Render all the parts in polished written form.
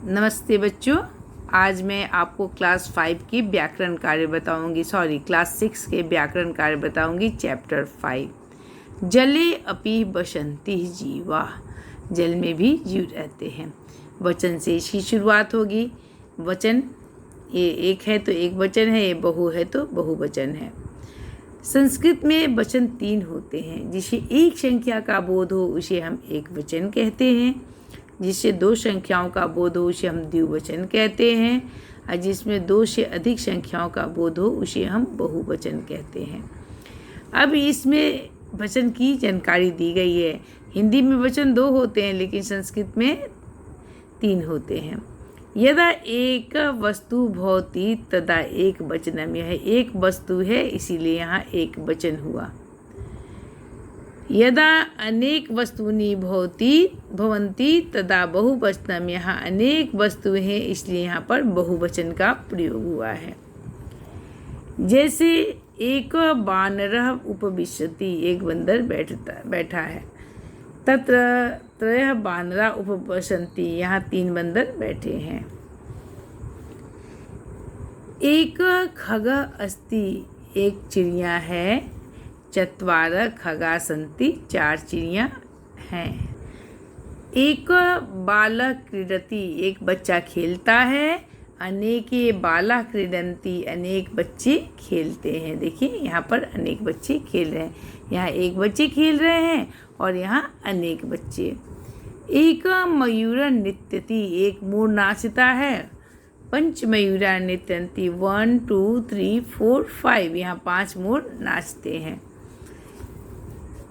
नमस्ते बच्चों। आज मैं आपको क्लास 5 की व्याकरण कार्य बताऊंगी, क्लास 6 के व्याकरण कार्य बताऊंगी। चैप्टर 5 जले अपि बसंती जीवा, जल में भी जीव रहते हैं। वचन से इसकी शुरुआत होगी। वचन ये एक है तो एक वचन है, ये बहु है तो बहुवचन है। संस्कृत में वचन 3 होते हैं। जिसे एक संख्या का बोध हो उसे हम एक वचन कहते हैं, जिससे 2 संख्याओं का बोध हो उसे हम द्विवचन कहते हैं, और जिसमें 2 से अधिक संख्याओं का बोध हो उसे हम बहुवचन कहते हैं। अब इसमें वचन की जानकारी दी गई है। हिंदी में वचन 2 होते हैं लेकिन संस्कृत में 3 होते हैं। यदा एक वस्तु भवति तदा एक वचनम, यह एक वस्तु है इसीलिए यहाँ एक वचन हुआ। यदा अनेक वस्तूनि भवन्ति तदा बहुवचनम, यहाँ अनेक वस्तुएं हैं इसलिए यहाँ पर बहुवचन का प्रयोग हुआ है। जैसे एक बानरः उपविशति, एक बंदर बैठा है। तत्र त्रयः बानरा उपविशन्ति, यहाँ 3 बंदर बैठे हैं। एक खगः अस्ति, एक चिड़िया है। चत्वारः खगा सन्ति, 4 चिड़ियाँ हैं। एक बालः क्रीडति, एक बच्चा खेलता है। अनेके बालाः क्रीडन्ति, अनेक बच्चे खेलते हैं। देखिए यहाँ पर अनेक बच्चे खेल रहे हैं, यहाँ एक बच्चे खेल रहे हैं और यहाँ अनेक बच्चे। एक मयूरः नृत्यति, एक मोर नाचता है। पंच मयूरा नृत्यन्ति, 1 2 3 4 5, यहाँ 5 मोर नाचते हैं।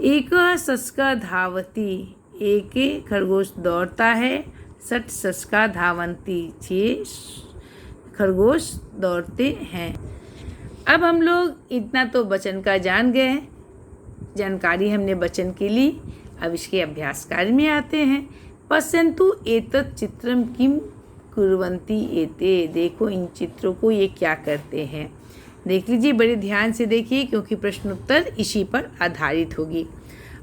एक सस्का धावती, एक खरगोश दौड़ता है। 6 सस्का धावन्ति, 6 खरगोश दौड़ते हैं। अब हम लोग इतना तो वचन का जान गए, जानकारी हमने वचन की ली। अब इसके अभ्यास कार्य में आते हैं। पश्यन्तु एतत् चित्रम किम कुर्वन्ति एते, देखो इन चित्रों को ये क्या करते हैं। देख लीजिए, बड़े ध्यान से देखिए क्योंकि प्रश्न उत्तर इसी पर आधारित होगी।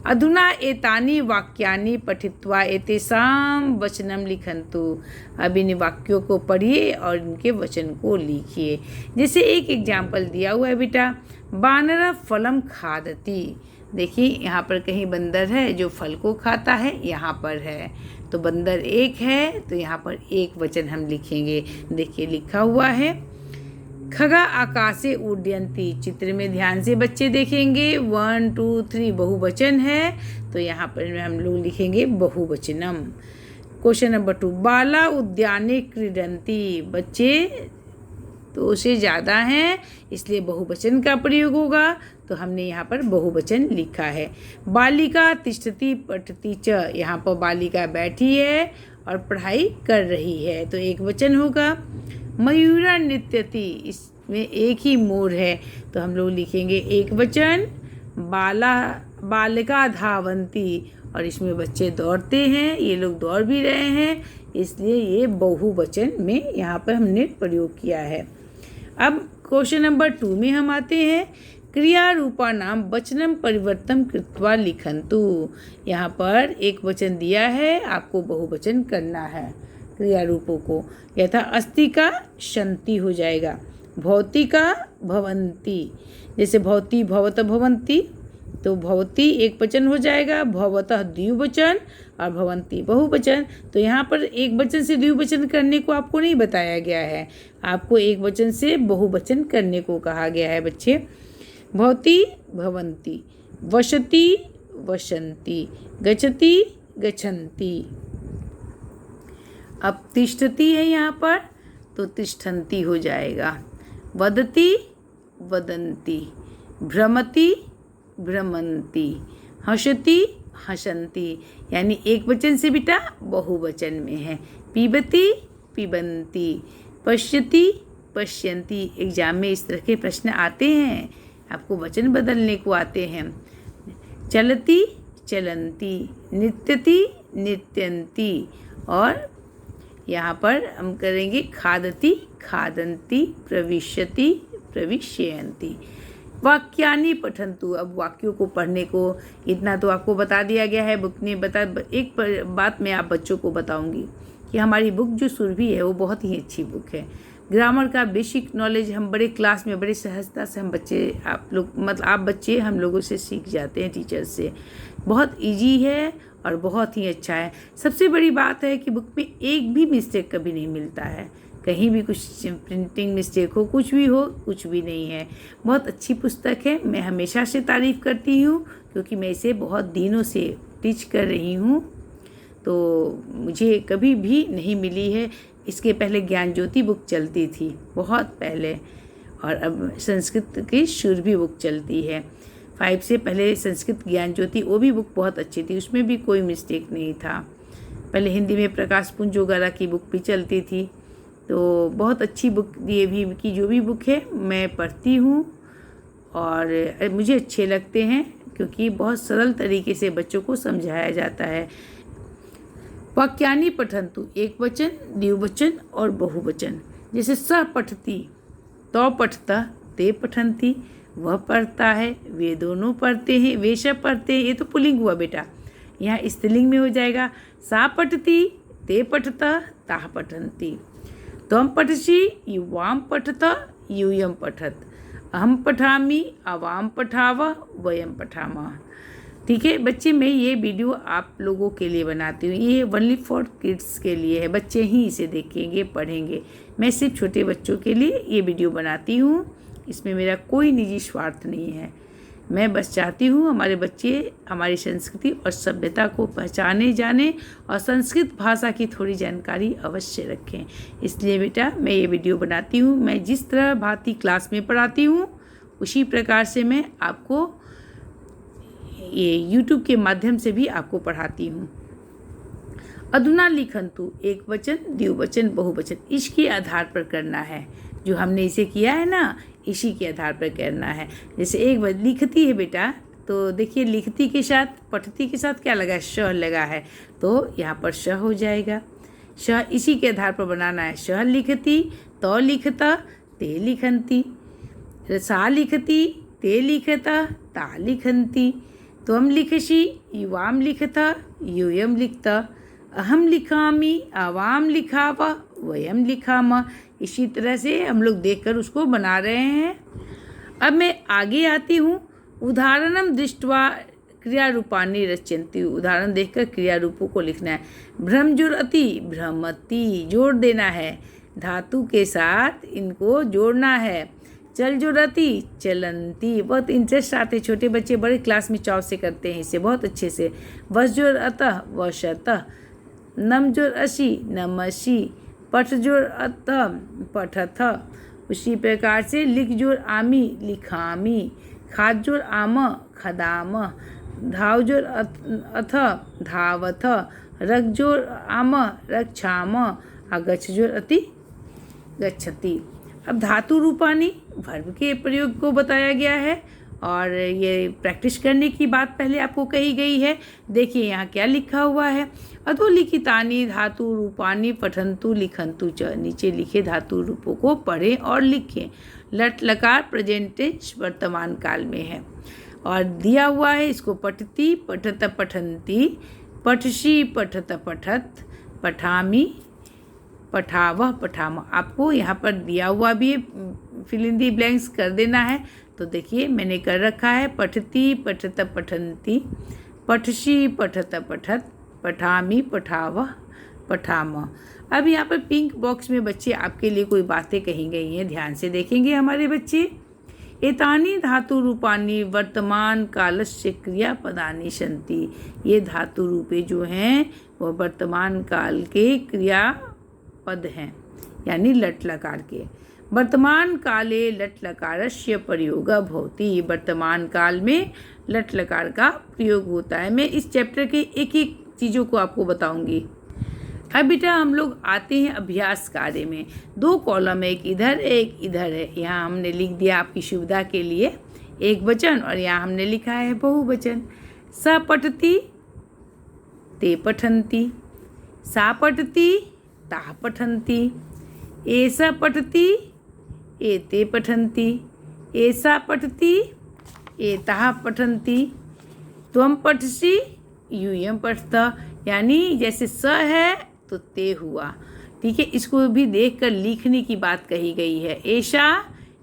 अधुना एतानि वाक्यानि पठित्वा एतेषां वचनं लिखन्तु, अब इन वाक्यों को पढ़िए और इनके वचन को लिखिए। जैसे एक एग्जाम्पल दिया हुआ है बेटा, बानरः फलम खादति। देखिए यहाँ पर कहीं बंदर है जो फल को खाता है, यहाँ पर है तो बंदर एक है तो यहाँ पर एक वचन हम लिखेंगे। देखिए लिखा हुआ है खगा आकाशे उड्डयन्ति, चित्र में ध्यान से बच्चे देखेंगे। 1 2 3 बहुवचन है तो यहाँ पर हम लोग लिखेंगे बहुवचनम। क्वेश्चन नंबर 2, बाला उद्याने क्रीडन्ति, बच्चे 2 से ज़्यादा हैं इसलिए बहुवचन का प्रयोग होगा तो हमने यहाँ पर बहुवचन लिखा है। बालिका तिष्ठति पठति च, यहाँ पर बालिका बैठी है और पढ़ाई कर रही है तो एक वचन होगा। मयूरा नृत्यति, इसमें एक ही मोर है तो हम लोग लिखेंगे एक वचन। बालिका धावन्ति, और इसमें बच्चे दौड़ते हैं, ये लोग दौड़ भी रहे हैं इसलिए ये बहुवचन में यहाँ पर हमने प्रयोग किया है। अब क्वेश्चन नंबर 2 में हम आते हैं। क्रिया रूपा नाम वचनम परिवर्तन कृत्वा लिखन्तु, यहाँ पर एक वचन दिया है, आपको बहुवचन करना है। क्रिया रूपों को यथा अस्ति का शन्ति हो जाएगा, भवति का भवन्ति। जैसे भवति भवत भवन्ति तो भवति एक वचन हो जाएगा, भवतः द्विवचन और भवन्ति बहुवचन। तो यहाँ पर एक वचन से द्विवचन करने को आपको नहीं बताया गया है, आपको एक वचन से बहुवचन करने को कहा गया है बच्चे। भवति भवन्ति, वसति वसन्ति, गच्छति गच्छन्ति। अब तिष्ठति है यहाँ पर तो तिष्ठन्ति हो जाएगा। वदति वदन्ति, भ्रमति भ्रमन्ति, हसति हसन्ति, यानी एक वचन से बेटा बहुवचन में है। पिबति पिबन्ति, पश्यति पश्यन्ति। एग्जाम में इस तरह के प्रश्न आते हैं, आपको वचन बदलने को आते हैं। चलति चलन्ति, नृत्यति नृत्यन्ति, और यहाँ पर हम करेंगे खादति खादन्ति, प्रविशति प्रविशयन्ति। वाक्यानि पठन्तु, अब वाक्यों को पढ़ने को इतना तो आपको बता दिया गया है बुक ने। एक बात मैं आप बच्चों को बताऊंगी, कि हमारी बुक जो सुरभि है वो बहुत ही अच्छी बुक है। ग्रामर का बेसिक नॉलेज हम बड़े क्लास में बड़े सहजता से हम बच्चे आप लोग मतलब आप बच्चे हम लोगों से सीख जाते हैं, टीचर से। बहुत इजी है और बहुत ही अच्छा है। सबसे बड़ी बात है कि बुक में एक भी मिस्टेक कभी नहीं मिलता है, कहीं भी कुछ प्रिंटिंग मिस्टेक हो, कुछ भी हो, कुछ भी नहीं है। बहुत अच्छी पुस्तक है, मैं हमेशा से तारीफ़ करती हूँ क्योंकि मैं इसे बहुत दिनों से टीच कर रही हूँ, तो मुझे कभी भी नहीं मिली है। इसके पहले ज्ञान ज्योति बुक चलती थी बहुत पहले, और अब संस्कृत की सुरभि बुक चलती है। 5 से पहले संस्कृत ज्ञान ज्योति, वो भी बुक बहुत अच्छी थी, उसमें भी कोई मिस्टेक नहीं था। पहले हिंदी में प्रकाश पुंज वगैरह की बुक भी चलती थी, तो बहुत अच्छी बुक ये भी की जो भी बुक है मैं पढ़ती हूँ और मुझे अच्छे लगते हैं क्योंकि बहुत सरल तरीके से बच्चों को समझाया जाता है। वाक्यानि पठन्तु, एक वचन, द्विवचन और बहुवचन। जैसे स पठती, तो पठता, ते पठन्ति, वह पढ़ता है, वे दोनों पढ़ते हैं, वे सब पढ़ते हैं। ये तो पुल्लिंग हुआ बेटा, यहाँ स्त्रीलिंग में हो जाएगा। सा पठती, ते पठता, ताः पठन्ति। त्वं पठसि, युवां पठत, यूयं पठत। अहम पठामि, आवां पठाव, वयं पठामः। ठीक है बच्चे, मैं ये वीडियो आप लोगों के लिए बनाती हूँ, ये ओनली फॉर किड्स के लिए है, बच्चे ही इसे देखेंगे पढ़ेंगे। मैं सिर्फ छोटे बच्चों के लिए ये वीडियो बनाती हूँ, इसमें मेरा कोई निजी स्वार्थ नहीं है। मैं बस चाहती हूँ हमारे बच्चे हमारी संस्कृति और सभ्यता को पहचाने जाने और संस्कृत भाषा की थोड़ी जानकारी अवश्य रखें। इसलिए बेटा मैं ये वीडियो बनाती हूँ। मैं जिस तरह भांति क्लास में पढ़ाती हूँ उसी प्रकार से मैं आपको ये YouTube के माध्यम से भी आपको पढ़ाती हूँ। अधुना लिखन्तु, एक वचन, द्विवचन, बहुवचन, इसके आधार पर करना है। जो हमने इसे किया है ना, इसी के आधार पर करना है। जैसे एक बार लिखती है बेटा, तो देखिए लिखती के साथ पठती के साथ क्या लगा है, श लगा है, तो यहाँ पर श हो जाएगा। श इसी के आधार पर बनाना है। श लिखती, तो लिखता, ते लिखन्ति। सा लिखती, ते लिखता, ता लिखन्ति। त्वं लिखसि, युवां लिखता, यूयं लिखता। अहम लिखामि, आवां लिखाव, वयं लिखामः। इसी तरह से हम लोग देखकर उसको बना रहे हैं। अब मैं आगे आती हूँ। उदाहरणं दृष्ट्वा क्रियारूपाणि रचयन्ति, उदाहरण देखकर क्रिया रूपों को लिखना है। भ्रमजुरति, भ्रमति, जोड़ देना है, धातु के साथ इनको जोड़ना है। चलजुरति, चलन्ति, बहुत इंटरेस्ट आते हैं, छोटे बच्चे बड़े क्लास में चाव से करते हैं इसे बहुत अच्छे से। वसजुर अतः, वशतः। नमजुर असी, नमसि। पठजुर अतः, पठथ। उसी प्रकार से लिखजुर आमी, लिखामी। खाजुर आम, खदाम। धावजुर अथ, धावथ। रखजुर आम, रक्षाम। गच्छजुर अति, गच्छति। अब धातु रूपानी वर्ब के प्रयोग को बताया गया है और ये प्रैक्टिस करने की बात पहले आपको कही गई है। देखिए यहाँ क्या लिखा हुआ है। अधोलिखितानि धातु रूपानी पठन्तु लिखन्तु च, नीचे लिखे धातु रूपों को पढ़ें और लिखें। लट लकार प्रेजेंट टेंस वर्तमान काल में है और दिया हुआ है इसको पठती, पठत, पठन्ति, पठसि, पठत, पठत, पठामि, पठावह, पठामः। आपको यहाँ पर दिया हुआ भी फिल इन दी ब्लैंक्स कर देना है। तो देखिए मैंने कर रखा है पठती, पठत, पठन्ति, पठसि, पठत, पठत, पठामि, पठावह, पठामः। अब यहाँ पर पिंक बॉक्स में बच्चे आपके लिए कोई बातें कही गई हैं, ध्यान से देखेंगे हमारे बच्चे। एतानि धातु रूपानि वर्तमान कालस्य क्रियापदानि सन्ति, ये धातु रूपे जो हैं वो वर्तमान काल के क्रियापद हैं, यानी लट लकार के। वर्तमान काले लट लकारस्य प्रयोग भवति, वर्तमान काल में लट लकार का प्रयोग होता है। मैं इस चैप्टर के एक एक चीज़ों को आपको बताऊंगी। अब बेटा हम लोग आते हैं अभ्यास कार्य में। 2 कॉलम है, एक इधर एक इधर है। यहाँ हमने लिख दिया आपकी सुविधा के लिए एक वचन और यहाँ हमने लिखा है बहुवचन। स पठति, ते पठन्ति। सा पठति, ताः पठन्ति। एष पठति, एते पठन्ति। एषा पठति, एताः पठन्ति। त्वं पठसि, यूयं पठत। यानी जैसे स है तो ते हुआ। ठीक है, इसको भी देखकर लिखने की बात कही गई है। ऐशा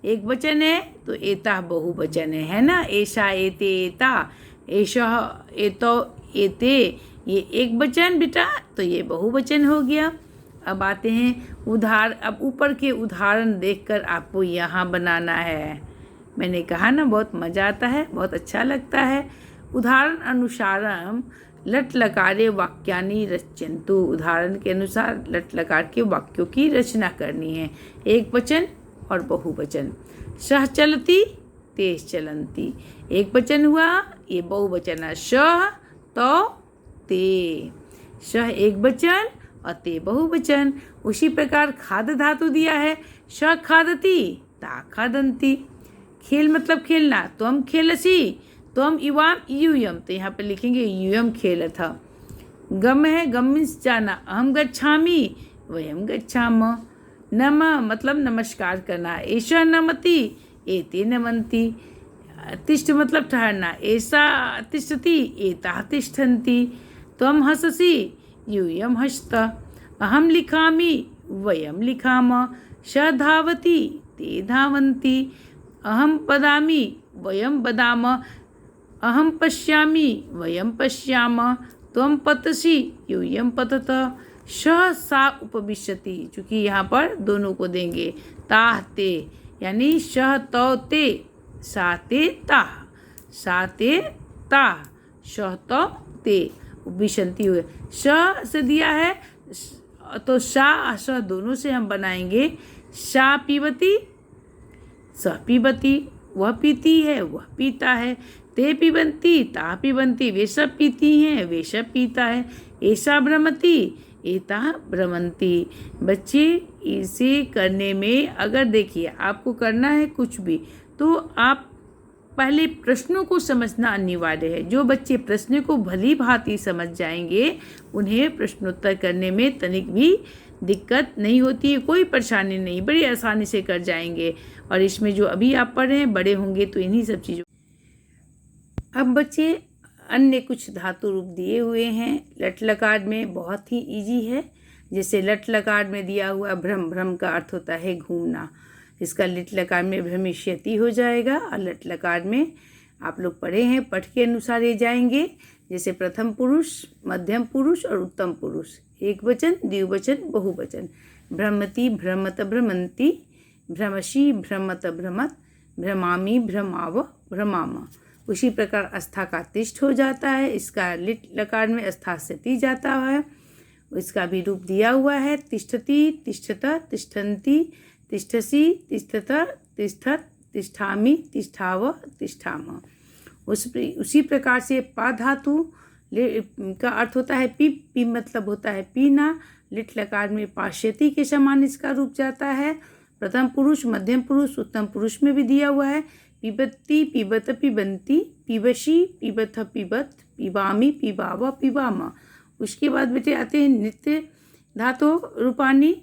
एक वचन है तो एता बहुवचन है ना। ऐशा एते एता, ऐशा एतो एते, ये एक वचन बेटा, तो ये बहुवचन हो गया। अब आते हैं अब ऊपर के उदाहरण देखकर आपको यहाँ बनाना है। मैंने कहा ना बहुत मज़ा आता है, बहुत अच्छा लगता है। उदाहरण अनुसारम लट लकारे वाक्यानि रचयन्तु। उदाहरण के अनुसार लट लकार के वाक्यों की रचना करनी है, एक वचन और बहुवचन। सह चलती तेज चलंती, एक वचन हुआ, ये बहुवचन है। सह तो ते, सह एक वचन और ते बहुवचन। उसी प्रकार खाद धातु दिया है, स खादती ता खादंती। खेल मतलब खेलना, त्वम खेलसी, त्वम युवाम यूयम, तो यहाँ पे लिखेंगे यूयम खेल था। गम है, गम मीन्स जाना, अहम गच्छामि वयम गच्छाम। नम मतलब नमस्कार करना, ऐसा नमति एते नमन्ति। तिष्ठ मतलब ठहरना, ऐसा तिष्ठति एता तिष्ठन्ति। त्वम हससि यूयम हसत, अहम लिखामि वयम लिखाम। स धावति ते धावन्ति, अहम वदामि वयम वदाम। अहम पश्यामि वयम पश्याम। त्वम पतसि यूयम पतत। स सा उपविशति, चूँकि यहाँ पर दोनों को देंगे, ताह ते, यानी स तो ते, सा ते ताह, सा ते ताह, स तो ते, उपविशन्ति हुए। स से दिया है तो सा स दोनों से हम बनाएंगे। सा पीबती स पीबती, वह पीती है वह पीता है। ते पीबंती ता पीबंती, वे सब पीती हैं वे सब पीता है। ऐसा भ्रमती एता भ्रमंती। बच्चे इसे करने में अगर देखिए आपको करना है कुछ भी, तो आप पहले प्रश्नों को समझना अनिवार्य है। जो बच्चे प्रश्न को भली भांति समझ जाएंगे, उन्हें प्रश्नोत्तर करने में तनिक भी दिक्कत नहीं होती है, कोई परेशानी नहीं, बड़ी आसानी से कर जाएंगे। और इसमें जो अभी आप पढ़ रहे हैं, बड़े होंगे तो इन्हीं सब चीज़ों। अब बच्चे अन्य कुछ धातु रूप दिए हुए हैं लट लकार में, बहुत ही इजी है। जैसे लट लकार में दिया हुआ भ्रम, भ्रम का अर्थ होता है घूमना, इसका लिट लकार में भ्रमिष्यति हो जाएगा। और लट लकार में आप लोग पढ़े हैं, पठ के अनुसार ये जाएंगे। जैसे प्रथम पुरुष, मध्यम पुरुष और उत्तम पुरुष, एक वचन, द्विवचन, बहुवचन। भ्रमति भ्रमत भ्रमंती, भ्रमशी भ्रमत भ्रमत, भ्रमामि भ्रमाव भ्रमाम। उसी प्रकार अस्था का तिष्ठ हो जाता है, इसका लिट लकार में अस्था से ती जाता है। इसका भी रूप दिया हुआ है, तिष्ठति तिष्ठत तिष्ठन्ति, तिष्ठसि तिष्ठत तिष्ठत, तिष्ठामि तिष्ठाव तिष्ठाम। उसी प्रकार से पा धातु का अर्थ होता है पी, पी मतलब होता है पीना। लिट लकार में पाश्यति के समान इसका रूप जाता है। प्रथम पुरुष, मध्यम पुरुष, उत्तम पुरुष में भी दिया हुआ है। पिबत्ति पिबत पिबंती, पिबशी पिबथ पिबत, पिबामी पिबाव पिबाम। उसके बाद बेटे आते हैं नित्य धातु रूपानी।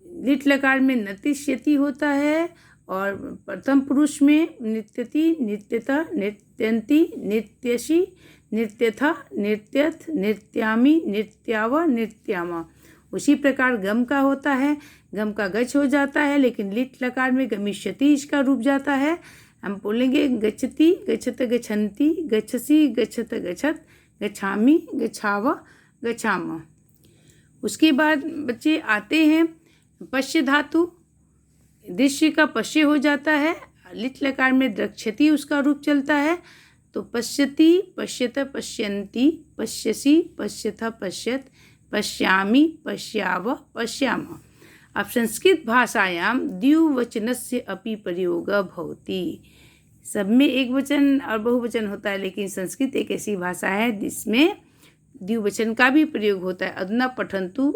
लिट लकार में नतिष्यति होता है, और प्रथम पुरुष में नित्यति नित्यता नित्यंती, नित्यशी नित्यथ नित्यथ, नित्यामी नित्याव नित्यामा। उसी प्रकार गम का होता है, गम का गच हो जाता है, लेकिन लिट लकार में गमिष्यति इसका रूप जाता है। हम बोलेंगे गच्छति गच्छत गच्छन्ति, गच्छसि गच्छत गच्छत, गच्छामि गच्छाव गच्छाम। उसके बाद बच्चे आते हैं पश्य धातु। दृश्य का पश्य हो जाता है, लिट लकार में द्रक्षति उसका रूप चलता है। तो पश्यति पश्यत पश्यन्ति, पश्यसि पश्यथ पश्यत, पश्यामि पश्याव पश्याम। अब संस्कृत भाषायां द्विवचनस्य अपि प्रयोगः भवति। सब में एक वचन और बहुवचन होता है, लेकिन संस्कृत एक ऐसी भाषा है जिसमें द्विवचन का भी प्रयोग होता है। अधुना पठन्तु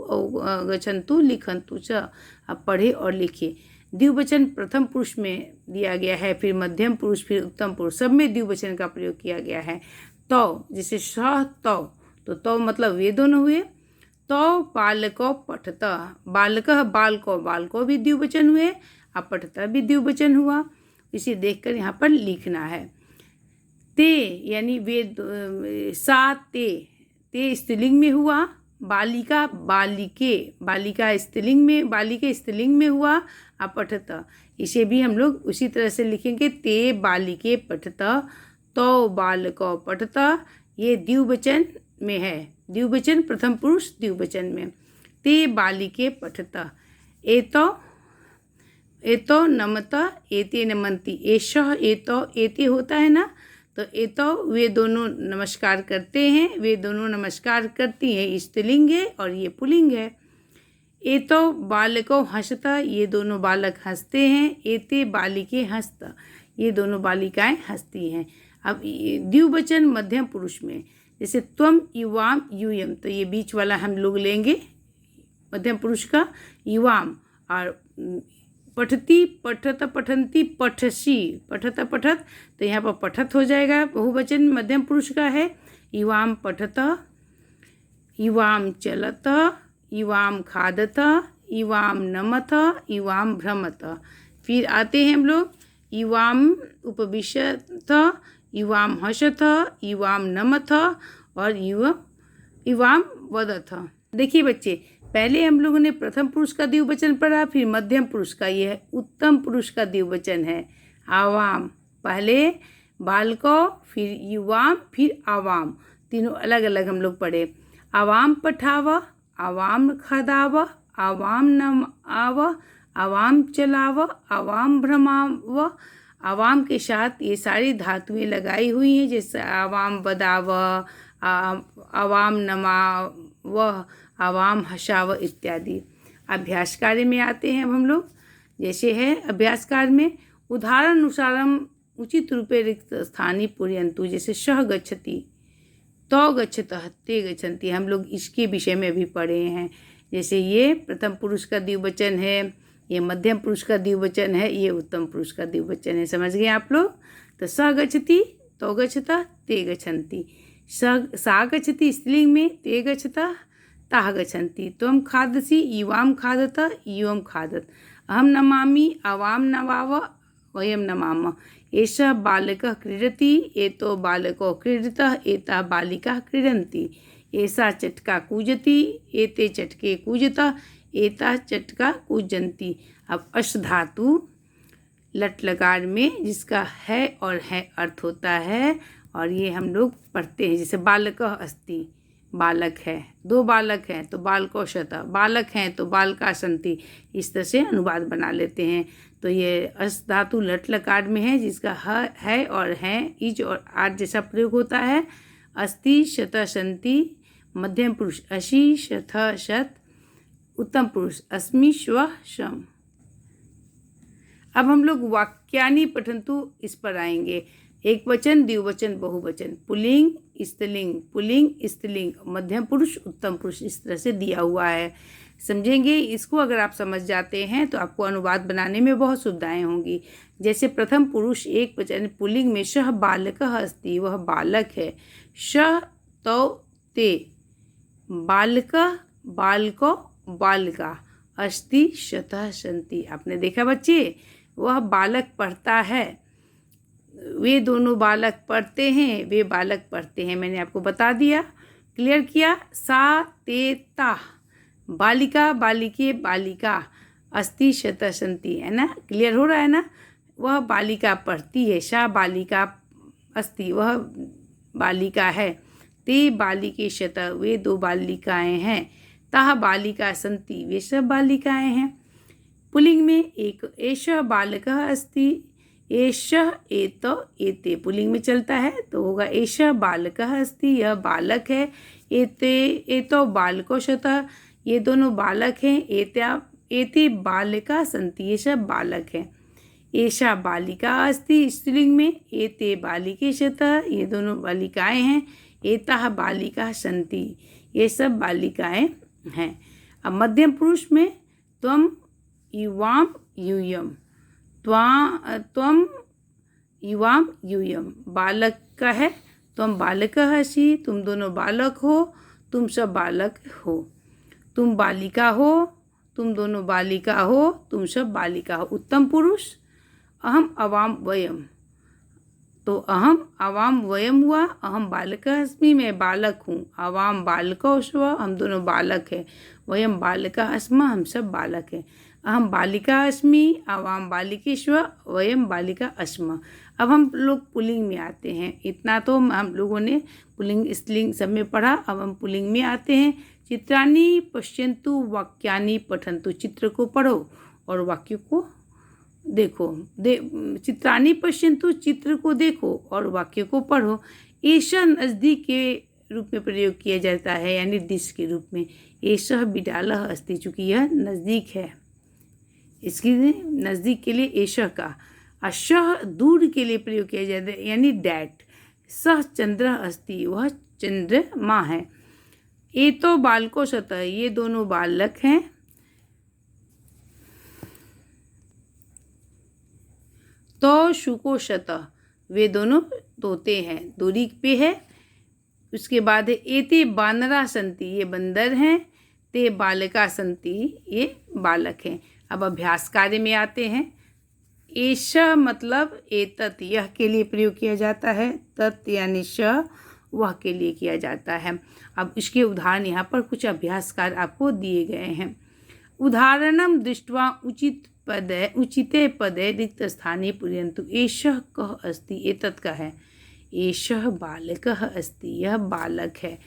गच्छन्तु लिखन्तु च। अब पढ़े और लिखे। द्विवचन प्रथम पुरुष में दिया गया है, फिर मध्यम पुरुष, फिर उत्तम पुरुष, सब में द्विवचन का प्रयोग किया गया है। तो जैसे सह तो मतलब वे दोनों हुए। तो बालको पठत, बालकः बालको, बालको भी द्विवचन हुए, अब पठता भी द्विवचन हुआ। इसे देखकर यहाँ पर लिखना है। ते यानी वे सा ते, ते स्त्रीलिंग में हुआ, बालिका बालिके, बालिका स्त्रीलिंग में, बालिके स्त्रीलिंग में हुआ। अपठत, इसे भी हम लोग उसी तरह से लिखेंगे। ते बालिके पठत, तो बालको पठत, ये द्विवचन में है। द्विवचन प्रथम पुरुष द्विवचन में। ते बालिके पठत, एतो नमत, एते नमन्ति। एषः एतो, एते होता है ना, तो एतो वे दोनों नमस्कार करते हैं, वे दोनों नमस्कार करती हैं। स्त्रीलिंग है और ये पुल्लिंग है। एतो बालको हंसत, ये दोनों बालक हंसते हैं। एते बालिके हंसत, ये दोनों बालिकाएं हंसती हैं। अब द्विवचन मध्यम पुरुष में, जैसे त्वम युवाम यूयम, तो ये बीच वाला हम लोग लेंगे मध्यम पुरुष का, युवाम। और पठती पठत पठंती पठसी, पठत पठत, तो यहाँ पर पठत हो जाएगा, बहुवचन मध्यम पुरुष का है। युवाम पठत, युवाम चलत, युवाम खादत, युवाम नमथ, युवाम भ्रमत। फिर आते हैं हम लोग, युवाम उपविशत, युवाम हसत, युवाम नमथ और युवाम वदथ। देखिए बच्चे, पहले हम लोगों ने प्रथम पुरुष का द्विवचन पढ़ा, फिर मध्यम पुरुष का, यह उत्तम पुरुष का द्विवचन है। आवाम, पहले बालको, फिर युवाम, फिर आवाम, तीनों अलग अलग हम लोग पढ़े। आवाम पठाव, आवाम खदाव, आवाम नमाव, आवाम चलाव, आवाम भ्रमाव। आवाम के साथ ये सारी धातुएं लगाई हुई हैं, जैसे आवाम बदाव, आवाम नमाव, आवाम हसाव इत्यादि। अभ्यास कार्य में आते हैं अब हम लोग, जैसे है अभ्यास कार्य में, उदाहरण अनुसारम उचित रूपे रिक्त स्थानी पूर्यंतु, जैसे शह गच्छति, तो गच्छतः, ते गच्छन्ति, हम लोग इसके विषय में भी पढ़े हैं। जैसे ये प्रथम पुरुष का द्विवचन है, ये मध्यम पुरुष का द्विवचन है, ये उत्तम पुरुष का द्विवचन है। समझ गए आप लोग? तो स गच्छति, तो गच्छतः, ते गच्छन्ति। सा गच्छति स्त्रीलिंग में, ते गच्छतः, ताः गच्छन्ति। त्वं खादसि, युवां खादत, युवं खादत। अहं नमामि, आवां नमाव, वयं नमामः। एषः बालकः क्रीडति, एतो बालको क्रीडतः, एताः बालिकाः क्रीडन्ति। एषा चटका कूजति, एते चटके कूजतः, एताः चटका कूजन्ति। अब अश धातु लट लकार में जिसका है और है अर्थ होता है, और ये हम लोग पढ़ते हैं। जैसे बालकः अस्ति, बालक है, दो बालक हैं तो बालको शत, बालक हैं तो बालका सन्ति, इस तरह से अनुवाद बना लेते हैं। तो ये अस धातु लट लकार में है, जिसका है और है, इज और आर जैसा प्रयोग होता है। अस्ति शत सन्ति, मध्यम पुरुष अशी शत शत, उत्तम पुरुष अस्मि श्व शम। अब हम लोग वाक्यानि पठन्तु इस पर आएंगे। एक वचन, द्विवचन, बहुवचन, पुल्लिंग स्त्रीलिंग, पुल्लिंग स्त्रीलिंग, मध्यम पुरुष उत्तम पुरुष, इस तरह से दिया हुआ है। समझेंगे इसको? अगर आप समझ जाते हैं तो आपको अनुवाद बनाने में बहुत सुविधाएं होंगी। जैसे प्रथम पुरुष एक वचन पुल्लिंग में, शः बालकः अस्ति, वह बालक है। शः तौ ते, बालकः बालको बालिका, अस्ति शतः सन्ति। आपने देखा बच्चे, वह बालक पढ़ता है, वे दोनों बालक पढ़ते हैं, वे बालक पढ़ते हैं। मैंने आपको बता दिया, क्लियर किया। सा ते ता, बालिका बालिके बालिका, अस्ति शतः सन्ति, है ना? क्लियर हो रहा है ना? वह बालिका पढ़ती है, सा बालिका अस्ति, वह बालिका है। ते बालिके शतः, वे दो बालिकाएं हैं। ताः बालिका सन्ति, वे सब बालिकाएं हैं। पुल्लिंग में एक, एषः बालकः अस्ति, एषः एतो एते, पुल्लिंग में चलता है तो होगा एषः बालकः अस्ति, यह बालक है। एते एतो बालको शतः, ये दोनों बालक हैं। एते बालिका सन्ति, ये सब बालक हैं। एषा बालिका अस्ति स्त्रीलिंग में, एते बालिके शतः, ये दोनों बालिकाएं हैं। एताः बालिका सन्ति, ये सब बालिकाएं हैं। अब मध्यम पुरुष में, त्वं युवां यूयं, त्वं युवां यूयं, बालक का है। त्वं बालकः असि, तुम दोनों बालक हो, तुम सब बालक हो। तुम बालिका हो, तुम दोनों बालिका हो, तुम सब बालिका हो। उत्तम पुरुष, अहम आवाम वयम, तो अहम आवाम वयम हुआ, अहम बालकः अस्मि, मैं बालक हूँ, आवाम बालकौ स्व, हम दोनों बालक हैं, वयम बालकः अस्म, हम सब बालक हैं, अहम बालिका अस्मि, आवाम बालिकेष्व, वयम बालिका अस्म। अब हम लोग पुल्लिंग में आते हैं। इतना तो हम लोगों ने पुल्लिंग स्त्रीलिंग सब में पढ़ा। अब हम पुल्लिंग में आते हैं। चित्राणि पश्यन्तु वाक्यानि पठन्तु, चित्र को पढ़ो और वाक्य को देखो। चित्राणि पश्यन्तु, चित्र को देखो और वाक्य को पढ़ो। एषः नज़दीक के रूप में प्रयोग किया जाता है, यानी दिश के रूप में। एषः विद्यालयः अस्ति, चूँकि यह नज़दीक है, इसके नज़दीक के लिए एषः का। अशः दूर के लिए प्रयोग किया जाता है, यानी डैट। सः चंद्रः अस्ति, वह चंद्रमा है। एतौ बालकौ स्तः, ये दोनों बालक हैं। तो शुको शतः, वे दोनों तोते हैं, दूरी पे है। उसके बाद है एते बानरा सन्ति, ये बंदर हैं। ते बालका सन्ति, ये बालक हैं। अब अभ्यास कार्य में आते हैं। एष मतलब एतत, यह के लिए प्रयोग किया जाता है। तत् यानी श, वह के लिए किया जाता है। अब इसके उदाहरण यहाँ पर कुछ अभ्यास कार्य आपको दिए गए हैं। उदाहरणम दृष्ट्वा उचिते पदे रिक्त स्थाने पूरयन्तु। एषः कः अस्ति, एतत् का है। एषः बालकः अस्ति, यह बालक है।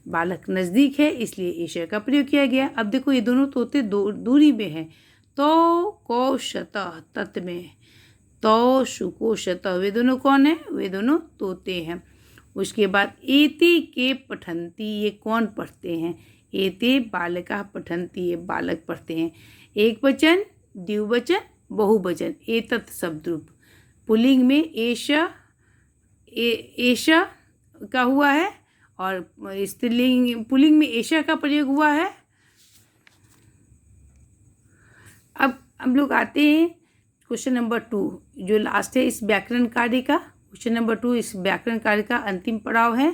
बालक नज़दीक है, इसलिए एषः का प्रयोग किया गया। अब देखो ये दोनों तोते दूरी में हैं। तो कौ शतः, तत् में। तो शुको शतः, वे दोनों कौन है? वे दोनों तोते हैं। उसके बाद एते के पठन्ति, ये कौन पढ़ते हैं? एते बालकाः पठन्ति, ये बालक पढ़ते हैं। एक वचन, द्विवचन, बहुवचन। एतत् शब्द रूप पुल्लिंग में एषः का हुआ है और स्त्रीलिंग पुल्लिंग में एषः का प्रयोग हुआ है। अब हम लोग आते हैं क्वेश्चन नंबर 2, जो लास्ट है इस व्याकरण कार्य का। क्वेश्चन नंबर 2 इस व्याकरण कार्य का अंतिम पड़ाव है।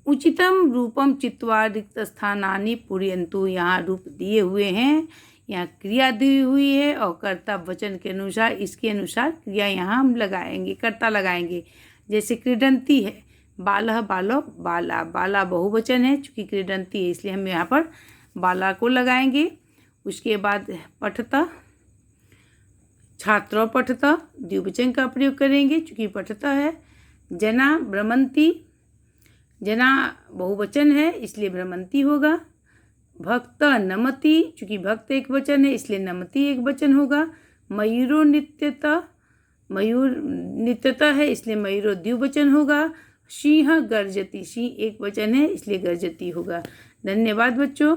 उचितम रूपम चित्वा रिक्त स्थानानि पूरयन्तु, यहाँ रूप दिए हुए हैं, यहाँ क्रिया दी हुई है और कर्ता वचन के अनुसार, इसके अनुसार क्रिया यहाँ हम लगाएंगे, कर्ता लगाएंगे। जैसे क्रीडन्ति है, बालः बालो बाला, बाला बहुवचन है, चूँकि क्रीडन्ति है इसलिए हम यहाँ पर बाला को लगाएंगे। उसके बाद पठता, छात्रों पठता, द्विवचन का प्रयोग करेंगे चूँकि पठता है। जना भ्रमन्ति, जना बहुवचन है इसलिए भ्रमन्ति होगा। भक्त नमति, चूँकि भक्त एक वचन है इसलिए नमति एक वचन होगा। मयूरो नित्यता, मयूर नित्यता है इसलिए मयूरो द्विवचन होगा। सिंह गर्जति, सिंह एक वचन है इसलिए गर्जति होगा। धन्यवाद बच्चों।